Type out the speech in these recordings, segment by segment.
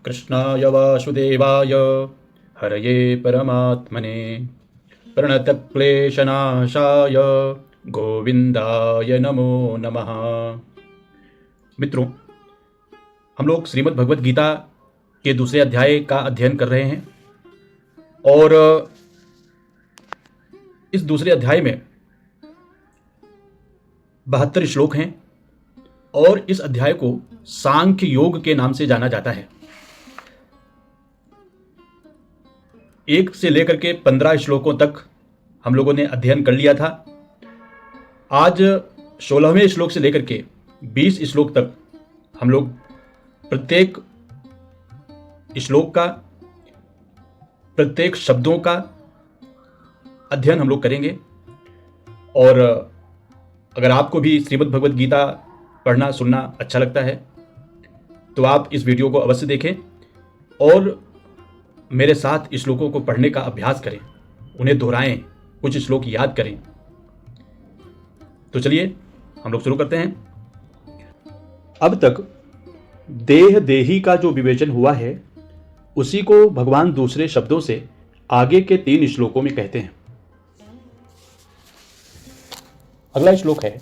कृष्णाय वासुदेवाय हरये परमात्मने प्रणतक्लेशनाशाय गोविंदाय नमो नमः। मित्रों, हम लोग श्रीमद् भगवत गीता के दूसरे अध्याय का अध्ययन कर रहे हैं और इस दूसरे अध्याय में 72 श्लोक हैं और इस अध्याय को सांख्य योग के नाम से जाना जाता है। 1 से लेकर के 15 श्लोकों तक हम लोगों ने अध्ययन कर लिया था। आज 16वें श्लोक से लेकर के 20 श्लोक तक हम लोग प्रत्येक श्लोक का, प्रत्येक शब्दों का अध्ययन हम लोग करेंगे। और अगर आपको भी श्रीमद् भगवत गीता पढ़ना सुनना अच्छा लगता है तो आप इस वीडियो को अवश्य देखें और मेरे साथ श्लोकों को पढ़ने का अभ्यास करें, उन्हें दोहराएं, कुछ श्लोक याद करें। तो चलिए हम लोग शुरू करते हैं। अब तक देह देही का जो विवेचन हुआ है उसी को भगवान दूसरे शब्दों से आगे के 3 श्लोकों में कहते हैं। अगला श्लोक है,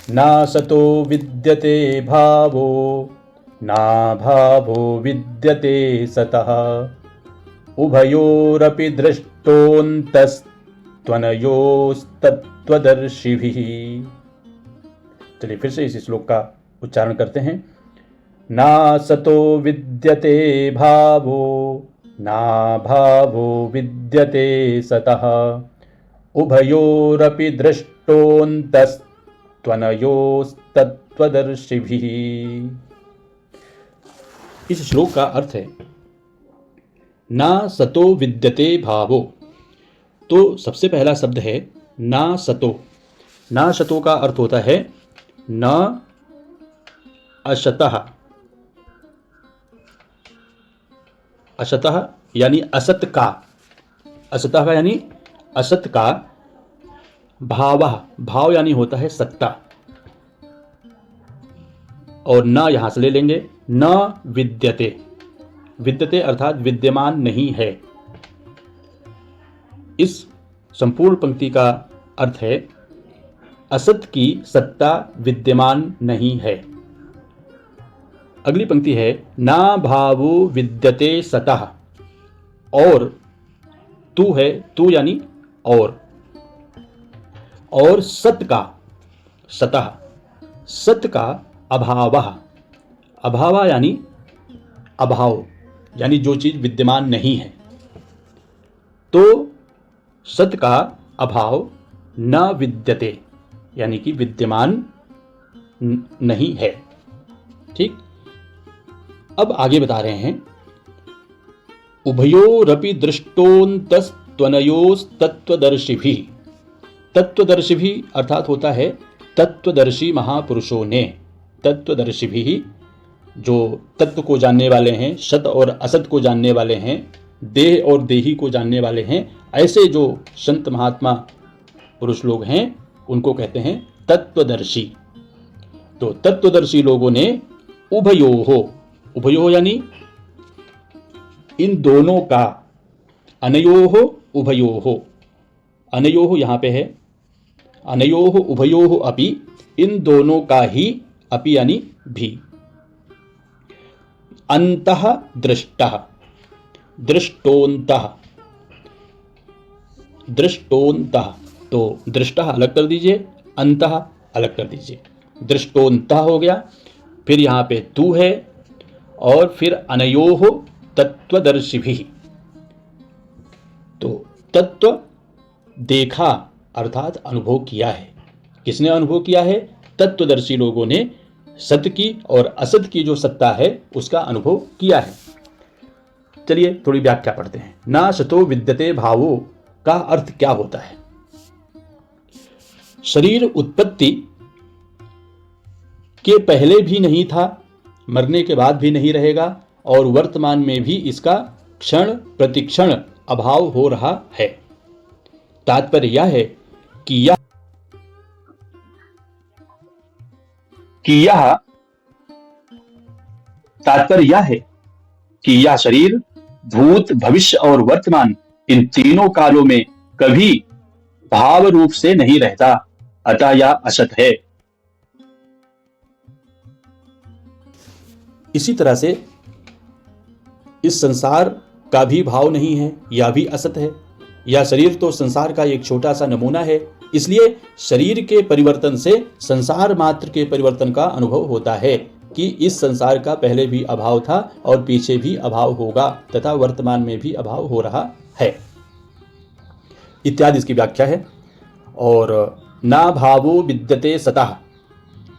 ना सतो विद्यते भावो ना भावो विद्यते सतः उभयोरपि दृष्टोऽन्तस्त्वनयोस्तत्त्वदर्शिभिः। चलिए फिर से इस श्लोक का उच्चारण करते हैं। ना सतो विद्यते भावो ना भावो विद्यते सतः उभयोरपि दृष्टोऽन्तस्त्वनयोस्तत्त्वदर्शिभिः। इस श्लोक का अर्थ है ना सतो विद्यते भावो। तो सबसे पहला शब्द है ना सतो। ना सतो का अर्थ होता है न अशतः। अशतः यानी असत का, असतः का यानी असत का, भावः, भाव यानी होता है सत्ता, और न यहां से ले लेंगे न विद्यते। विद्यते अर्थात विद्यमान नहीं है। इस संपूर्ण पंक्ति का अर्थ है असत की सत्ता विद्यमान नहीं है। अगली पंक्ति है ना भावो विद्यते सतः, और तू है, तू यानी और सत का, सतः सत का अभावः, अभाव यानी अभाव, यानी जो चीज विद्यमान नहीं है। तो सत का अभाव न विद्यते यानी कि विद्यमान नहीं है। ठीक, अब आगे बता रहे हैं, उभयोरपि दृष्टोऽन्तस्त्वनयोस्तत्त्वदर्शिभिः। तत्वदर्शिभिः अर्थात होता है तत्वदर्शी महापुरुषों ने। तत्वदर्शिभिः जो तत्व को जानने वाले हैं, सत और असत को जानने वाले हैं, देह और देही को जानने वाले हैं, ऐसे जो संत महात्मा पुरुष लोग हैं उनको कहते हैं तत्वदर्शी। तो तत्वदर्शी लोगों ने उभयोः, उभयोः यानी इन दोनों का, अनयोः उभयोः, अनयोः यहाँ पे है, अनयोः उभयोः अपि, इन दोनों का ही, अपि यानी भी, अंतः दृष्टः, दृष्टोन्तः, दृष्टोन्तः। तो दृष्टः अलग कर दीजिए, अंतः अलग कर दीजिए, दृष्टोन्तः हो गया। फिर यहाँ पे तू है और फिर अनयोः तत्वदर्शिभिः। तो तत्व देखा अर्थात अनुभव किया है। किसने अनुभव किया है? तत्वदर्शी लोगों ने सत की और असत की जो सत्ता है उसका अनुभव किया है। चलिए थोड़ी व्याख्या पढ़ते हैं। ना सतो विद्यते भावो का अर्थ क्या होता है? शरीर उत्पत्ति के पहले भी नहीं था, मरने के बाद भी नहीं रहेगा, और वर्तमान में भी इसका क्षण प्रतिक्षण अभाव हो रहा है। तात्पर्य यह है कि यह तात्पर्य यह है कि यह शरीर भूत, भविष्य और वर्तमान इन तीनों कालों में कभी भाव रूप से नहीं रहता, अतः यह असत है। इसी तरह से इस संसार का भी भाव नहीं है, यह भी असत है। यह शरीर तो संसार का एक छोटा सा नमूना है, इसलिए शरीर के परिवर्तन से संसार मात्र के परिवर्तन का अनुभव होता है कि इस संसार का पहले भी अभाव था और पीछे भी अभाव होगा तथा वर्तमान में भी अभाव हो रहा है इत्यादि इसकी व्याख्या है। और ना भावो विद्यते सतः,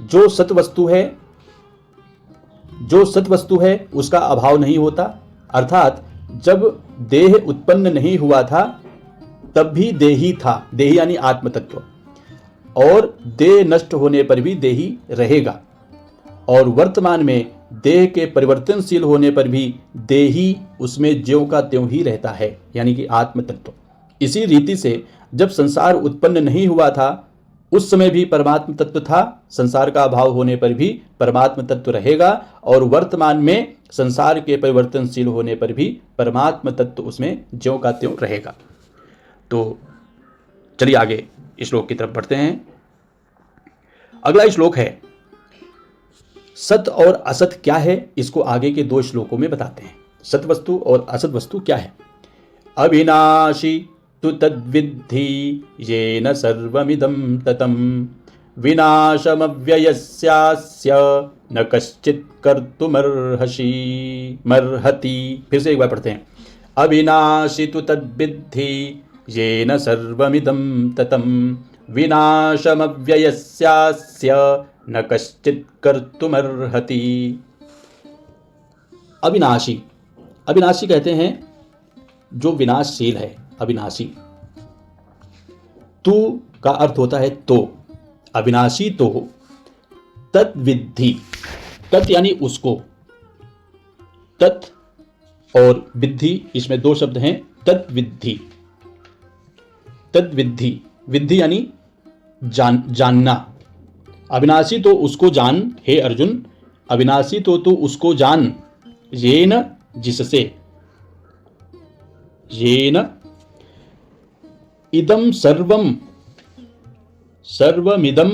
जो सत वस्तु है उसका अभाव नहीं होता, अर्थात जब देह उत्पन्न नहीं हुआ था तब भी देही था, देही यानी आत्म तत्व, और देह नष्ट होने पर भी देही रहेगा, और वर्तमान में देह के परिवर्तनशील होने पर भी देही उसमें ज्यों का त्यों ही रहता है, यानी कि आत्म तत्व। इसी रीति से जब संसार उत्पन्न नहीं हुआ था उस समय भी परमात्म तत्व था, संसार का अभाव होने पर भी परमात्म तत्व रहेगा, और वर्तमान में संसार के परिवर्तनशील होने पर भी परमात्म तत्व उसमें ज्यों का त्यों रहेगा। तो चलिए आगे श्लोक की तरफ बढ़ते हैं। अगला श्लोक है सत और असत क्या है, इसको आगे के 2 श्लोकों में बताते हैं। सत वस्तु और असत वस्तु क्या है। अविनाशी तु तद्विद्धि येन सर्वमिदं ततं विनाशमव्ययस्यास्य न कश्चित् कर्तुमर्हति। फिर से एक बार पढ़ते हैं। अविनाशी तु तद्विद्धि येन सर्वमिदं ततं विनाशमव्ययस्यास्य न कश्चित् कर्तुमर्हति। अविनाशी, अविनाशी कहते हैं जो विनाशशील है, अविनाशी। तू का अर्थ होता है तो, अविनाशी तो, तद्विद्धि, तत् यानी उसको, तत् और विद्धि इसमें 2 शब्द हैं, तद्विद्धि। तद्विद्धि, विद्धि यानी जानना। अविनाशी तो उसको जान, हे अर्जुन, अविनाशी तो तू उसको जान, येन जिससे, येन इदम सर्वम, सर्वमिदम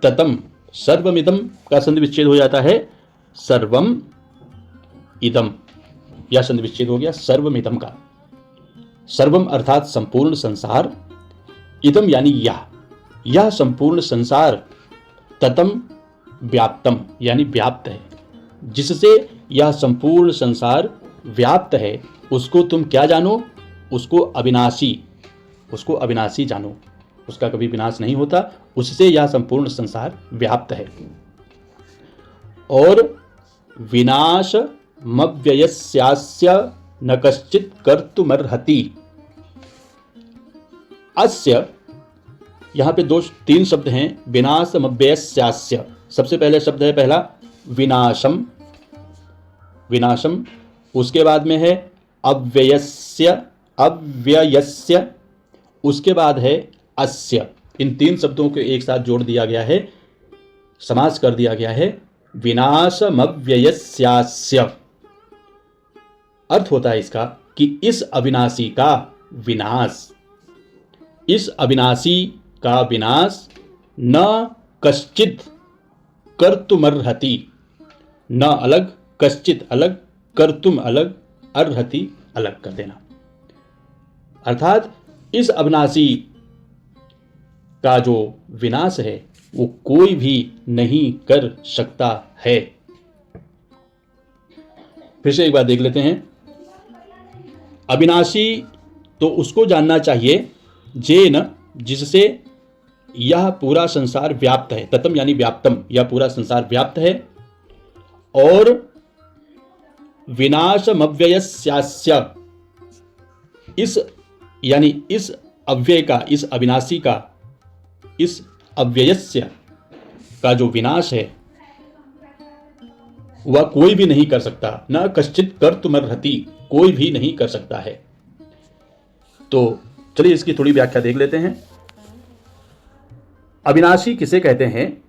ततम, सर्वमिदम का संधि विच्छेद हो जाता है सर्वम इदम, यह संधि विच्छेद हो गया सर्वमिदम का। सर्वम अर्थात संपूर्ण संसार, इदम यानी यह संपूर्ण संसार, ततम व्याप्तम यानी व्याप्त है, जिससे यह संपूर्ण संसार व्याप्त है उसको तुम क्या जानो, उसको अविनाशी, उसको अविनाशी जानो, उसका कभी विनाश नहीं होता, उससे यह संपूर्ण संसार व्याप्त है। और विनाशमव्ययस्यास्य न कश्चित् कर्तुमर्हति। अस्य, यहां पे 3 शब्द हैं, विनाशमव्ययस्यास्य। सबसे पहले शब्द है पहला विनाशम, विनाशम, उसके बाद में है अव्ययस्य, अव्ययस्य, उसके बाद है अस्य। इन 3 शब्दों को एक साथ जोड़ दिया गया है, समास कर दिया गया है विनाशमव्ययस्यास्य। अर्थ होता है इसका कि इस अविनाशी का विनाश, इस अविनाशी का विनाश न कश्चित् कर्तुमर्हति, न अलग, कश्चित् अलग, कर्तुम अलग, अर्हति अलग कर देना। अर्थात इस अविनाशी का जो विनाश है वो कोई भी नहीं कर सकता है। फिर से एक बार देख लेते हैं। अविनाशी तो उसको जानना चाहिए, जेन जिससे यह पूरा संसार व्याप्त है, ततम यानी व्याप्तम, यह पूरा संसार व्याप्त है, और विनाशमव्ययस्यास्य, इस यानी इस अव्यय का, इस अविनाशी का, इस अव्ययस्य का जो विनाश है वह कोई भी नहीं कर सकता, न कश्चित् कर्तुमर्हति, कोई भी नहीं कर सकता है। तो चलिए इसकी थोड़ी व्याख्या देख लेते हैं। अविनाशी किसे कहते हैं,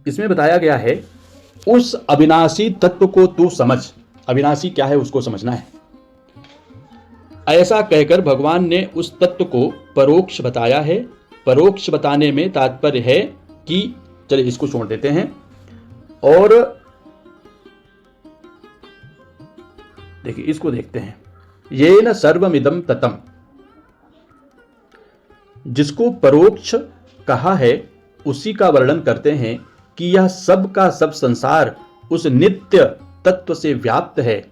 इसमें बताया गया है उस अविनाशी तत्व को तू समझ, अविनाशी क्या है उसको समझना है। ऐसा कहकर भगवान ने उस तत्व को परोक्ष बताया है। परोक्ष बताने में तात्पर्य है कि चलिए इसको छोड़ देते हैं और देखिए इसको देखते हैं। ये न सर्वमिदं ततम, जिसको परोक्ष कहा है उसी का वर्णन करते हैं कि यह सब का सब संसार उस नित्य तत्व से व्याप्त है।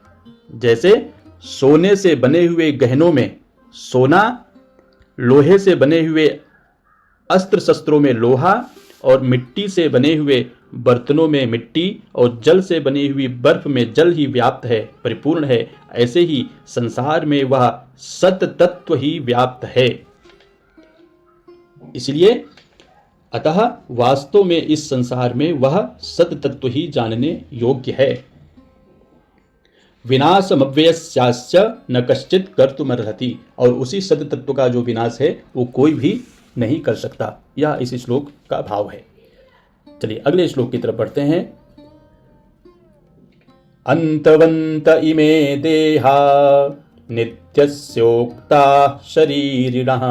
जैसे सोने से बने हुए गहनों में सोना, लोहे से बने हुए अस्त्र शस्त्रों में लोहा और मिट्टी से बने हुए बर्तनों में मिट्टी और जल से बनी हुई बर्फ में जल ही व्याप्त है, परिपूर्ण है, ऐसे ही संसार में वह सत तत्व ही व्याप्त है। इसलिए अतः वास्तव में इस संसार में वह सत तत्व ही जानने योग्य है। विनाशमव्ययस्यास्य न कश्चित् कर्तुमर्हति, और उसी सत तत्व का जो विनाश है वो कोई भी नहीं कर सकता। यह इस श्लोक का भाव है। चलिए अगले श्लोक की तरफ बढ़ते हैं। अंतवंत इमे देहा नित्यस्योक्ता शरीरिणः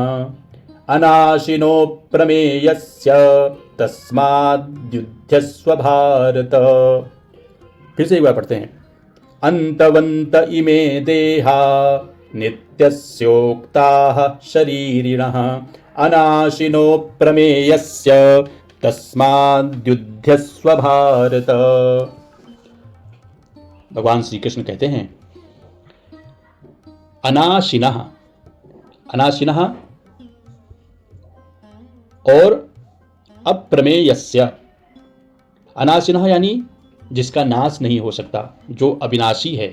अनाशिनो प्रमेयस्य तस्माद्युध्यस्व भारत। फिर से एक बार पढ़ते हैं। अंतवंत इमे देहा नित्यस्योक्ताः शरीरिणः अनाशिनो प्रमेयस्य तस्माद्युध्यस्व भारत। भगवान श्री कृष्ण कहते हैं अनाशिनः, अनाशिनः और अप्रमेयस्य। अनाशिनः यानी जिसका नाश नहीं हो सकता, जो अविनाशी है।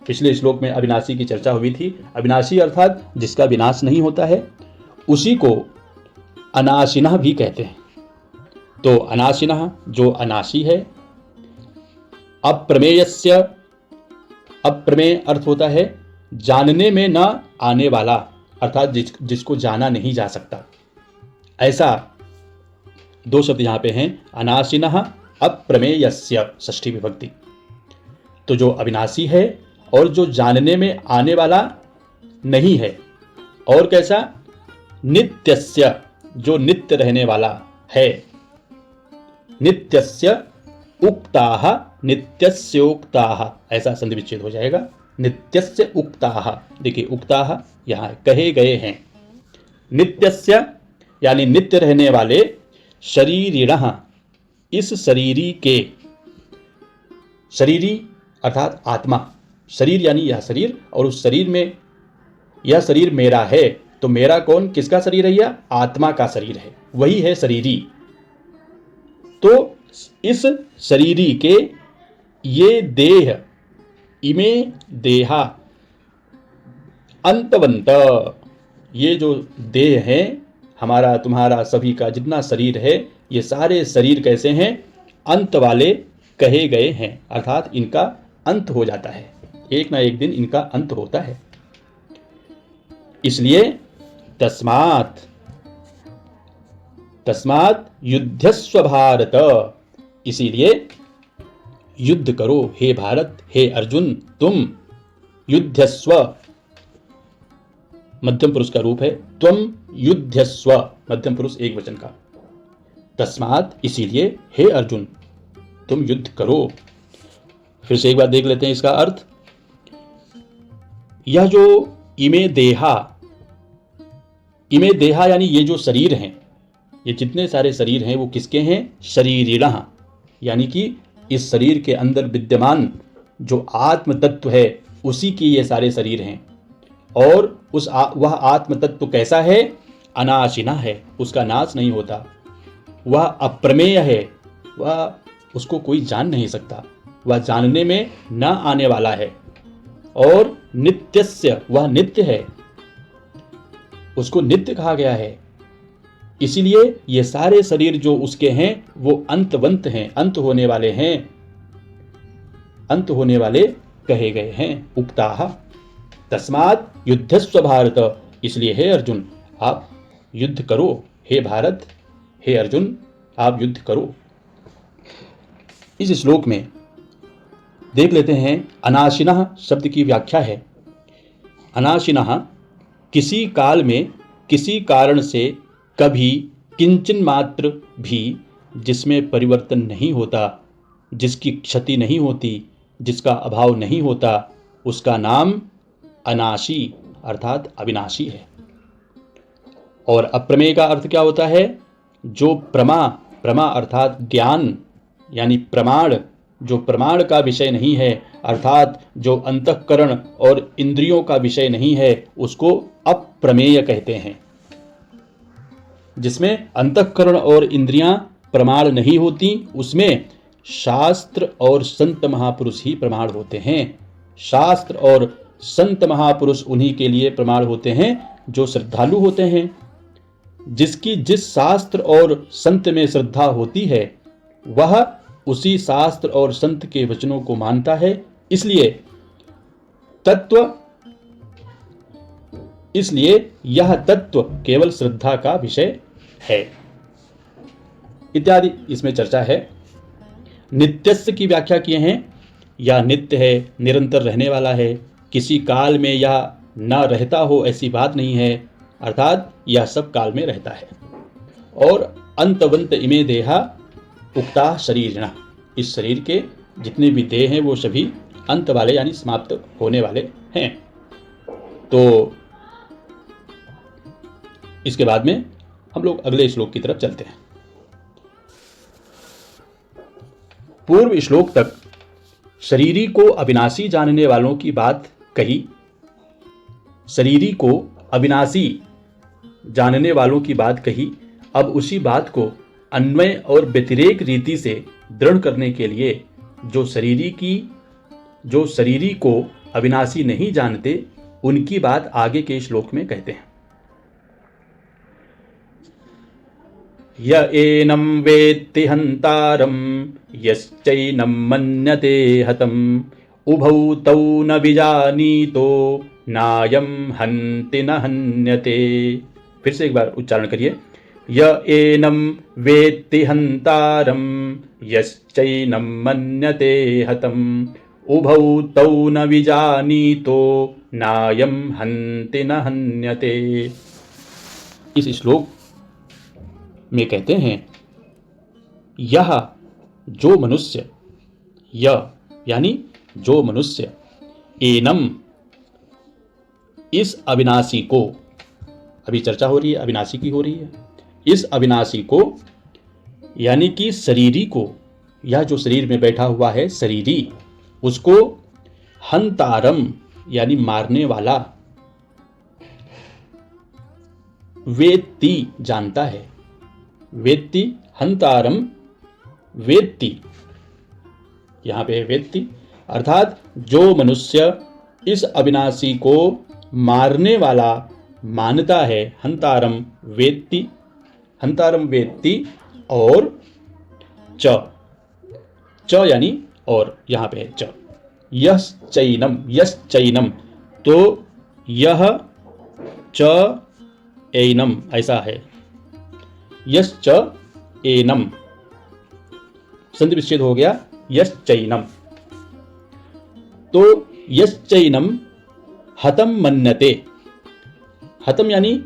पिछले श्लोक में अविनाशी की चर्चा हुई थी। अविनाशी अर्थात जिसका विनाश नहीं होता है, उसी को अनाशिनः भी कहते हैं। तो अनाशिनः जो अनाशी है। अप्रमेयस्य, अप्रमेय अर्थ होता है जानने में न आने वाला, अर्थात जिसको जाना नहीं जा सकता। ऐसा दो शब्द यहाँ पे हैं, अनाशिनः अप्रमेयस्य, षष्ठी विभक्ति। तो जो अविनाशी है और जो जानने में आने वाला नहीं है। और कैसा? नित्यस्य, जो नित्य रहने वाला है। नित्यस्य उक्ताः, नित्यस्योक्ताः, ऐसा संधि विच्छेद हो जाएगा। नित्यस्य उक्ताः, देखिए उक्ताः यहाँ कहे गए हैं। नित्यस्य यानी नित्य रहने वाले, शरीरिणः इस शरीरी के, शरीरी अर्थात आत्मा, शरीर यानी यह शरीर, और उस शरीर में यह शरीर मेरा है। तो मेरा कौन, किसका शरीर है? यह आत्मा का शरीर है, वही है शरीरी। तो इस शरीरी के ये देह, इमे देहा अंतवंत, ये जो देह है हमारा तुम्हारा सभी का जितना शरीर है, ये सारे शरीर कैसे हैं? अंत वाले कहे गए हैं, अर्थात इनका अंत हो जाता है, एक ना एक दिन इनका अंत होता है। इसलिए तस्मात्, तस्मात् युध्यस्व भारत, इसीलिए युद्ध करो हे भारत, हे अर्जुन, तुम युध्यस्व, मध्यम पुरुष का रूप है, त्वम युध्यस्व, मध्यम पुरुष एक वचन का। तस्मात् इसीलिए, हे अर्जुन तुम युद्ध करो। फिर से एक बार देख लेते हैं इसका अर्थ। यह जो इमे देहा, इमे देहा यानी ये जो शरीर हैं, ये जितने सारे शरीर हैं वो किसके हैं? शरीरिणः, यानी कि इस शरीर के अंदर विद्यमान जो आत्म तत्व है उसी के ये सारे शरीर हैं। और वह आत्म तत्व कैसा है? अनाशिना है, उसका नाश नहीं होता। वह अप्रमेय है, वह उसको कोई जान नहीं सकता, वह जानने में न आने वाला है। और नित्यस्य, वह नित्य है, उसको नित्य कहा गया है। इसीलिए ये सारे शरीर जो उसके हैं वो अंतवंत हैं, अंत होने वाले हैं, अंत होने वाले कहे गए हैं। उक्ताः तस्मात् युद्धस्व भारत, इसलिए हे अर्जुन आप युद्ध करो। हे भारत, हे अर्जुन आप युद्ध करो। इस श्लोक में देख लेते हैं अनाशिनः शब्द की व्याख्या है। अनाशिनः किसी काल में किसी कारण से कभी किंचन मात्र भी जिसमें परिवर्तन नहीं होता, जिसकी क्षति नहीं होती, जिसका अभाव नहीं होता, उसका नाम अनाशी अर्थात अविनाशी है। और अप्रमेय का अर्थ क्या होता है? जो प्रमा अर्थात ज्ञान यानी प्रमाण, जो प्रमाण का विषय नहीं है, अर्थात जो अंतःकरण और इंद्रियों का विषय नहीं है, उसको अप्रमेय कहते हैं। जिसमें अंतःकरण और इंद्रियां प्रमाण नहीं होती, उसमें शास्त्र और संत महापुरुष ही प्रमाण होते हैं। शास्त्र और संत महापुरुष उन्हीं के लिए प्रमाण होते हैं जो श्रद्धालु होते हैं। जिसकी जिस शास्त्र और संत में श्रद्धा होती है, वह उसी शास्त्र और संत के वचनों को मानता है। इसलिए यह तत्व केवल श्रद्धा का विषय है। इत्यादि इसमें चर्चा है। नित्यस्य की व्याख्या किए हैं। यह नित्य है, निरंतर रहने वाला है, किसी काल में यह न रहता हो ऐसी बात नहीं है, अर्थात यह सब काल में रहता है। और अंतवंत इमे देहा उक्ता शरीरिणः, इस शरीर के जितने भी देह हैं वो सभी अंत वाले यानी समाप्त होने वाले हैं। तो इसके बाद में हम लोग अगले श्लोक की तरफ चलते हैं। पूर्व श्लोक तक शरीरी को अविनाशी जानने वालों की बात कही। शरीरी को अविनाशी जानने वालों की बात कही। अब उसी बात को अन्वय और व्यतिरेक रीति से दृढ़ करने के लिए जो शरीरी को अविनाशी नहीं जानते, उनकी बात आगे के श्लोक में कहते हैं। य एनं वेत्ति हन्तारं यश्चैनं मन्यते हतम् उभौ तौ न विजानीतो नायं हन्ति न हन्यते। फिर से एक बार उच्चारण करिए। य एनं वेत्ति हन्तारं यश्चैनं मन्यते हतम् उभौ तौ न विजानीतो नायं हन्ति न हन्यते। इस श्लोक में कहते हैं, यह जो मनुष्य, यह यानी जो मनुष्य, एनम इस अविनाशी को, अभी चर्चा हो रही है अविनाशी की हो रही है, इस अविनाशी को यानी कि शरीरी को, यह जो शरीर में बैठा हुआ है शरीरी, उसको हंतारम यानी मारने वाला, वेत्ति जानता है। वेत्ति हंतारम वेत्ति, यहां पे वेत्ति अर्थात जो मनुष्य इस अविनाशी को मारने वाला मानता है। हंतारम वेत्ति, हंतारम वेत्ति और च यानी और, यहां पे है च। यश्चैनम तो यह च एनम ऐसा है। यश्च एनम संधि विच्छेद हो गया। यश्चैनम तो यश्चैनम हतम मन्यते, हतम यानी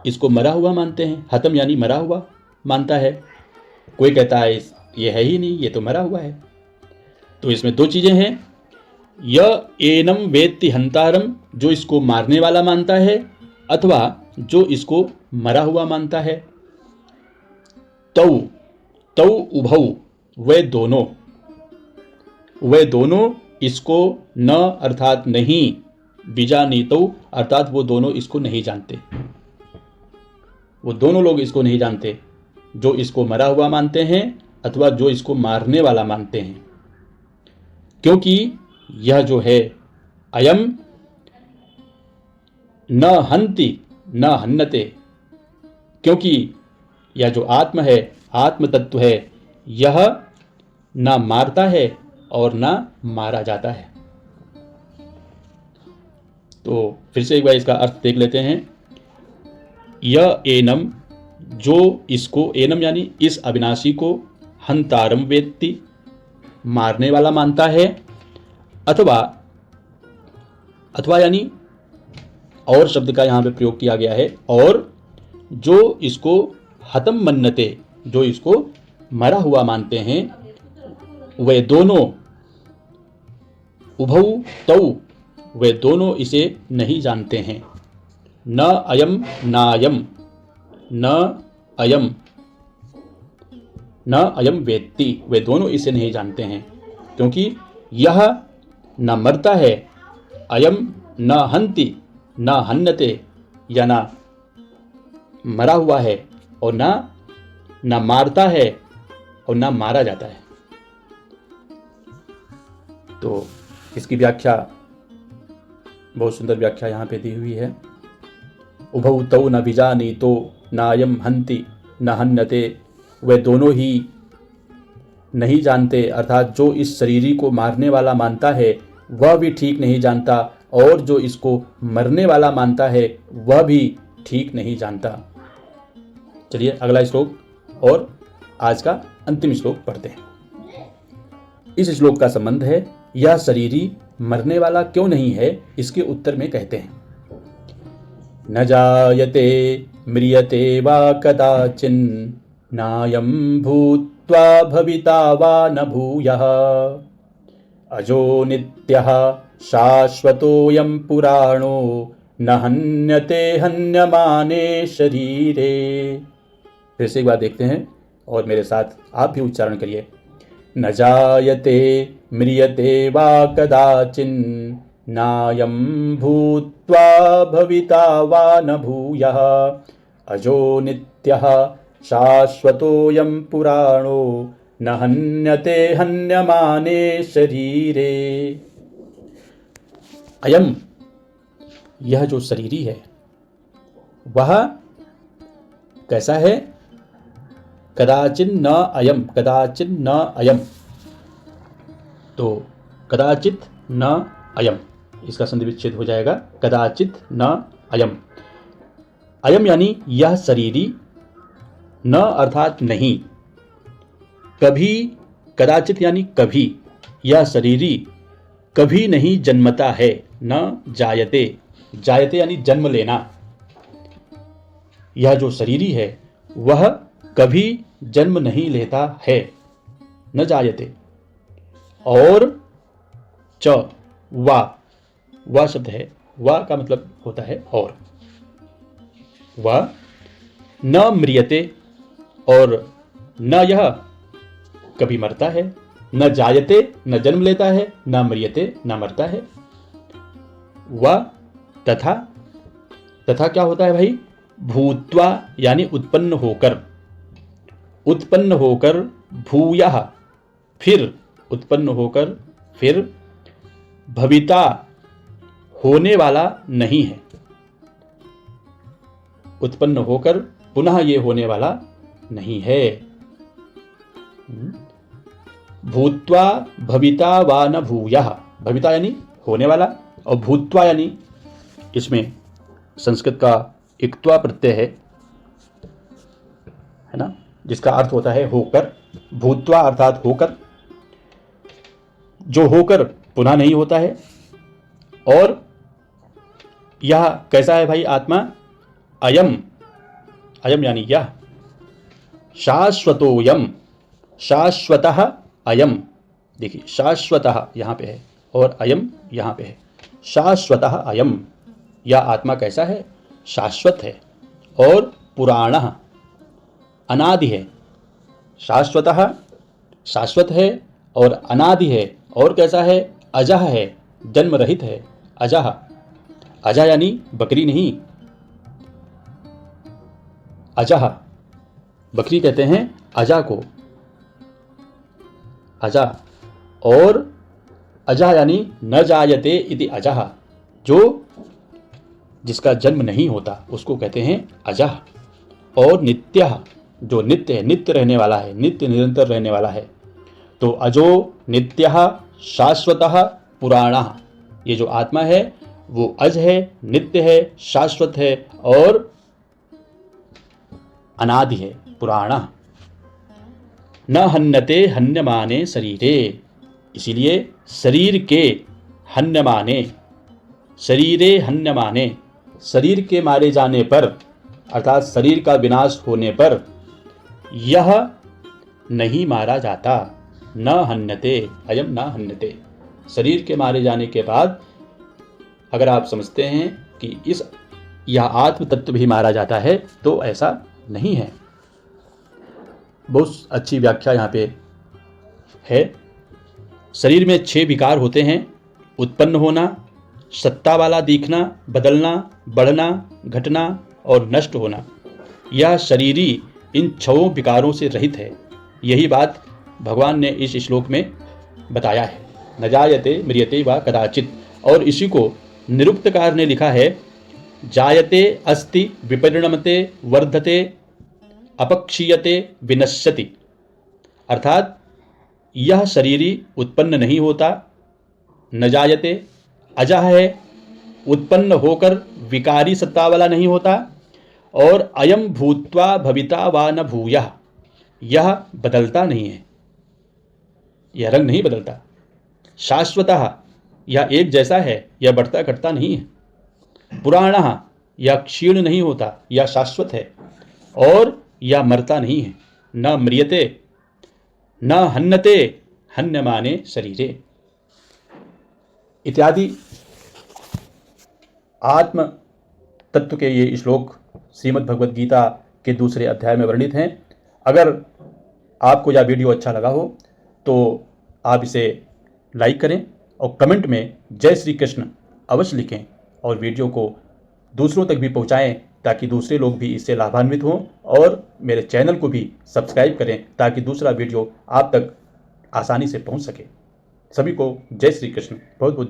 इसको मरा हुआ मानते हैं। हतम यानी मरा हुआ मानता है। कोई कहता है ये है ही नहीं, ये तो मरा हुआ है। तो इसमें दो चीजें हैं। य एनम वेत्ति हंतारम, जो इसको मारने वाला मानता है, अथवा जो इसको मरा हुआ मानता है। तौ उभौ, वे दोनों इसको न अर्थात नहीं, बीजानीतौ अर्थात वो दोनों इसको नहीं जानते। वो दोनों लोग इसको नहीं जानते, जो इसको मरा हुआ मानते हैं अथवा जो इसको मारने वाला मानते हैं। क्योंकि यह जो है अयम न हन्ति न हन्नते, क्योंकि यह जो आत्म है, आत्म तत्व है, यह ना मारता है और ना मारा जाता है। तो फिर से एक बार इसका अर्थ देख लेते हैं। यह एनम, जो इसको, एनम यानी इस अविनाशी को, हंतारम वेत्ति मारने वाला मानता है, अथवा यानी और शब्द का यहाँ पे प्रयोग किया गया है, और जो इसको हतम मन्नते, जो इसको मरा हुआ मानते हैं, वे दोनों उभौ तौ, वे दोनों इसे नहीं जानते हैं। न अयम नायम, न अयम वेत्ति, वे दोनों इसे नहीं जानते हैं, क्योंकि यह न मरता है, अयम न हन्ति न हन्नते, या ना मरा हुआ है और ना मारता है और ना मारा जाता है। तो इसकी व्याख्या, बहुत सुंदर व्याख्या यहाँ पे दी हुई है। उभौ तौ न विजानीतो नायम हन्ति न हन्नते, वे दोनों ही नहीं जानते, अर्थात जो इस शरीरी को मारने वाला मानता है वह भी ठीक नहीं जानता, और जो इसको मरने वाला मानता है वह भी ठीक नहीं जानता। चलिए अगला श्लोक और आज का अंतिम श्लोक पढ़ते हैं। इस श्लोक का संबंध है यह शरीरी मरने वाला क्यों नहीं है, इसके उत्तर में कहते हैं, न जायते म्रियते वा कदाचिन् नायं भूत्वा भविता वा न भूयः अजो नित्यः शाश्वतोऽयं पुराणो न हन्यते हन्यमाने शरीरे। फिर से एक बार देखते हैं और मेरे साथ आप भी उच्चारण करिए। न जायते म्रियते वा कदाचिन् नायं भूत्वा भविता वा न भूयः अजो नित्यः शाश्वतोऽयं पुराणो न हन्यते हन्यमाने शरीरे। अयम, यह जो शरीरी है वह कैसा है? कदाचिन न अयम, कदाचिन न अयम, तो कदाचित न अयम, इसका संधि विच्छेद हो जाएगा, कदाचित न अयम। अयम यानी यह शरीरी, न अर्थात नहीं, कभी, कदाचित यानी कभी, यह शरीरी कभी नहीं जन्मता है। न जायते, जायते यानी जन्म लेना, यह जो शरीरी है वह कभी जन्म नहीं लेता है, न जायते। और च वा शब्द है, वा का मतलब होता है और, वह न म्रियते, और न यह कभी मरता है, न जायते न जन्म लेता है, न म्रियते न मरता है। व तथा, तथा क्या होता है भाई? भूत्वा यानी उत्पन्न होकर, उत्पन्न होकर, भूयः फिर, उत्पन्न होकर फिर, भविता होने वाला नहीं है, उत्पन्न होकर पुनः ये होने वाला नहीं है। भूत्वा भविता वा न भूयः, भविता यानी होने वाला, और भूत्वा यानी इसमें संस्कृत का इक्त्वा प्रत्यय है ना, जिसका अर्थ होता है होकर। भूत्वा अर्थात होकर, जो होकर पुनः नहीं होता है। और यह कैसा है भाई आत्मा? अयम, अयम यानी यह, शाश्वतोयम, शाश्वतः अयम, देखिए शाश्वतः यहाँ पे है और अयम यहाँ पे है, शाश्वतः अयम, यह आत्मा कैसा है? शाश्वत है और पुराणः अनादि है। शाश्वतः शाश्वत है और अनादि है, और कैसा है? अजह है, जन्म रहित है, अजह, अजह यानी बकरी नहीं, अजह, बकरी कहते हैं अजा को, अजा। और अजह यानी न जायते इति अजह, जो जिसका जन्म नहीं होता उसको कहते हैं अजह। और नित्यः, जो नित्य है, नित्य रहने वाला है, नित्य निरंतर रहने वाला है, तो अजो नित्यः शाश्वतः पुराणः, ये जो आत्मा है वो अज है, नित्य है, शाश्वत है और अनादि है, पुराणः। न हन्यते हन्यमाने शरीरे, इसीलिए शरीर के हन्यमाने, शरीरे हन्यमाने, शरीर के मारे जाने पर अर्थात शरीर का विनाश होने पर यह नहीं मारा जाता, न हन्यते, अयम न हन्यते। शरीर के मारे जाने के बाद अगर आप समझते हैं कि यह आत्म तत्व भी मारा जाता है तो ऐसा नहीं है। बहुत अच्छी व्याख्या यहाँ पे है। शरीर में 6 विकार होते हैं: उत्पन्न होना, सत्ता वाला दिखना, बदलना, बढ़ना, घटना और नष्ट होना। यह शरीरी इन 6 विकारों से रहित है। यही बात भगवान ने इस श्लोक में बताया है। न जायते म्रियते वा कदाचित। और इसी को निरुक्तकार ने लिखा है, जायते अस्ति विपरिणमते वर्धते अपक्षीयते विनश्यति। अर्थात यह शरीरी उत्पन्न नहीं होता, न जायते अजह है, उत्पन्न होकर विकारी सत्ता वाला नहीं होता, और अयम भूत्वा भविता वा न भूयः, यह बदलता नहीं है, यह रंग नहीं बदलता। शाश्वतः, यह एक जैसा है, यह बढ़ता घटता नहीं है। पुराणः, यह क्षीण नहीं होता, यह शाश्वत है। और यह मरता नहीं है। न म्रियते न हन्यते हन्यमाने शरीरे इत्यादि आत्म तत्व के ये श्लोक श्रीमद् भगवद गीता के दूसरे अध्याय में वर्णित हैं। अगर आपको यह वीडियो अच्छा लगा हो तो आप इसे लाइक करें और कमेंट में जय श्री कृष्ण अवश्य लिखें और वीडियो को दूसरों तक भी पहुंचाएं ताकि दूसरे लोग भी इससे लाभान्वित हों, और मेरे चैनल को भी सब्सक्राइब करें ताकि दूसरा वीडियो आप तक आसानी से पहुंच सके। सभी को जय श्री कृष्ण। बहुत बहुत